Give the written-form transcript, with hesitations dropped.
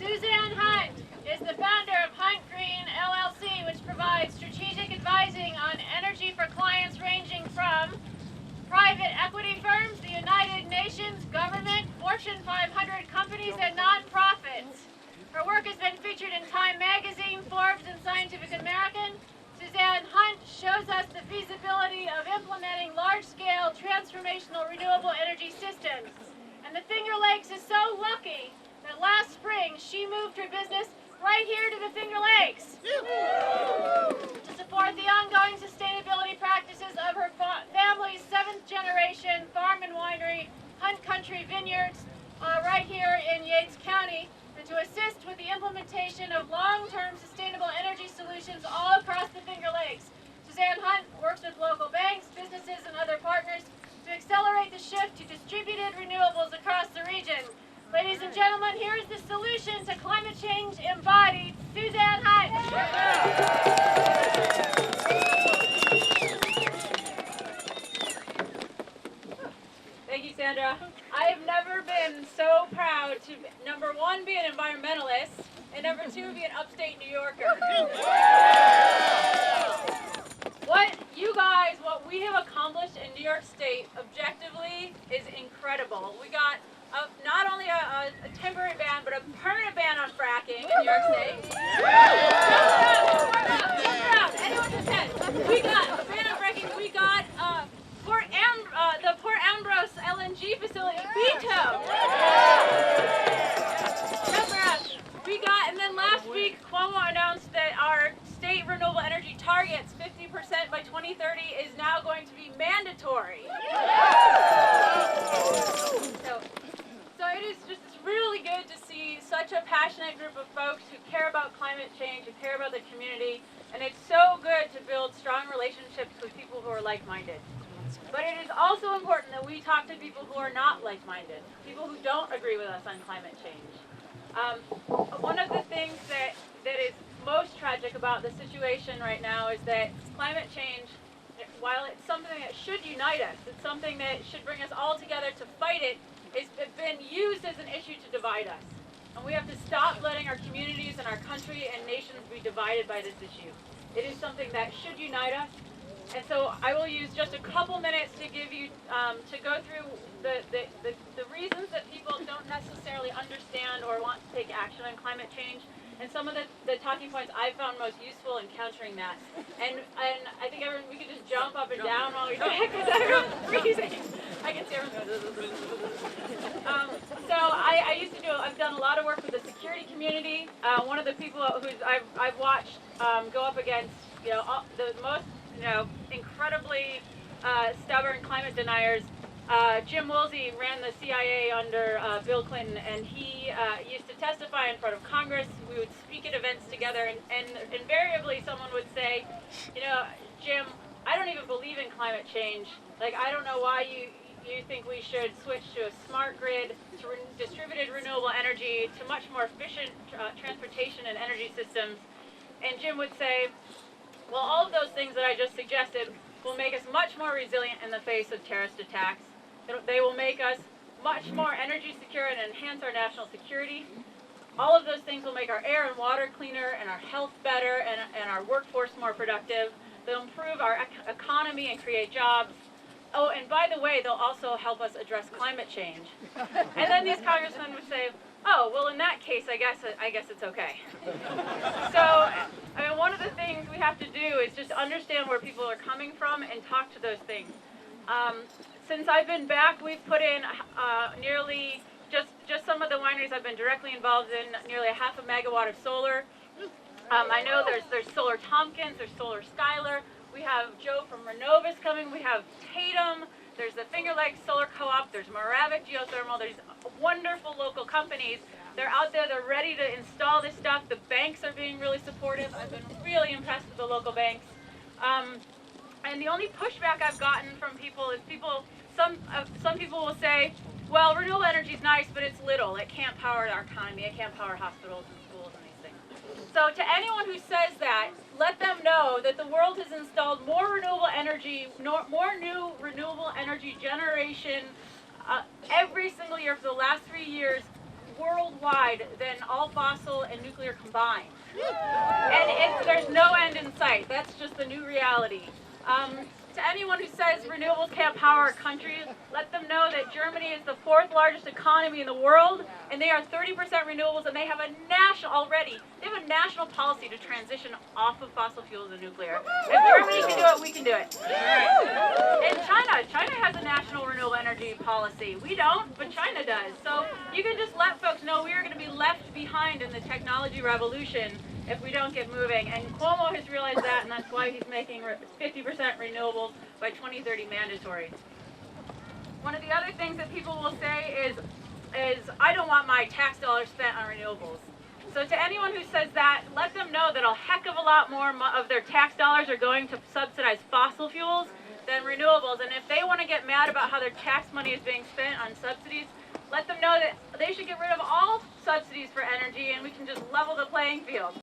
Suzanne Hunt is the founder of Hunt Green LLC, which provides strategic advising on energy for clients ranging from private equity firms, the United Nations, government, Fortune 500 companies, and nonprofits. Her work has been featured in Time Magazine, Forbes, and Scientific American. Suzanne Hunt shows us the feasibility of implementing large-scale transformational renewable energy systems. And the Finger Lakes is so lucky that last spring she moved her business right here to the Finger Lakes to support the ongoing sustainability practices of her family's 7th generation farm and winery, Hunt Country Vineyards, right here in Yates County, and to assist with the implementation of long-term sustainable energy solutions all across the Finger Lakes. Suzanne Hunt works with local banks, businesses, and other partners to accelerate the shift to distributed renewables across the region. Ladies and gentlemen, here is the solution to climate change embodied, Suzanne Hunt. Thank you, Sandra. I have never been so proud to, number one, be an environmentalist, and number two, be an upstate New Yorker. What we have accomplished in New York State, objectively, is incredible. We got not only a temporary ban, but a permanent ban on fracking in New York State. Anyone can say. We got a ban on fracking. We got the Port Ambrose LNG facility veto. And then last week, Cuomo announced that our state renewable energy targets, 50% by 2030, is now going to be mandatory. So it is just really good to see such a passionate group of folks who care about climate change, who care about the community, and it's so good to build strong relationships with people who are like-minded. But it is also important that we talk to people who are not like-minded, people who don't agree with us on climate change. One of the things that is most tragic about the situation right now is that climate change, while it's something that should unite us, it's something that should bring us all together to fight it, it's been used as an issue to divide us. And we have to stop letting our communities and our country and nations be divided by this issue. It is something that should unite us. And so I will use just a couple minutes to give you, to go through the reasons that people don't necessarily understand or want to take action on climate change, and some of the talking points I found most useful in countering that. And I think everyone, we could just jump up and down while we do it, because everyone's freezing. I can see everyone. So I've done a lot of work with the security community. One of the people who's I've watched go up against, the most, incredibly stubborn climate deniers. Jim Woolsey ran the CIA under Bill Clinton, and he used to testify in front of Congress. We would speak at events together, and invariably someone would say, Jim, I don't even believe in climate change. Like, I don't know why you think we should switch to a smart grid, to distributed renewable energy, to much more efficient transportation and energy systems. And Jim would say, well, all of those things that I just suggested will make us much more resilient in the face of terrorist attacks. They will make us much more energy secure and enhance our national security. All of those things will make our air and water cleaner and our health better and our workforce more productive. They'll improve our economy and create jobs. Oh, and by the way, they'll also help us address climate change. And then these congressmen would say, oh, well, in that case, I guess it's okay. So, one of the things we have to do is just understand where people are coming from and talk to those things. Since I've been back, we've put in nearly, just some of the wineries I've been directly involved in, nearly 0.5 megawatt of solar. I know there's Solar Tompkins, there's Solar Skylar. We have Joe from Renovis coming. We have Tatum. There's the Finger Lakes Solar Co-op. There's Moravik Geothermal. There's wonderful local companies. They're out there. They're ready to install this stuff. The banks are being really supportive. I've been really impressed with the local banks. And the only pushback I've gotten from people is some people will say, well, renewable energy is nice, but it's little. It can't power our economy. It can't power hospitals and schools and these things. So to anyone who says that, let them know that the world has installed more renewable energy, more new renewable energy generation every single year for the last 3 years, worldwide than all fossil and nuclear combined. And there's no end in sight. That's just the new reality. To anyone who says renewables can't power a country, let them know that Germany is the 4th largest economy in the world, and they are 30% renewables, and they have a national policy to transition off of fossil fuels and nuclear. If Germany can do it, we can do it. And China has a national renewable energy policy. We don't, but China does. So you can just let folks know we are going to be left behind in the technology revolution if we don't get moving. And Cuomo has realized that, and that's why he's making 50% renewables by 2030 mandatory. One of the other things that people will say is I don't want my tax dollars spent on renewables. So to anyone who says that, let them know that a heck of a lot more of their tax dollars are going to subsidize fossil fuels than renewables. And if they want to get mad about how their tax money is being spent on subsidies, let them know that they should get rid of all subsidies for energy and we can just level the playing field.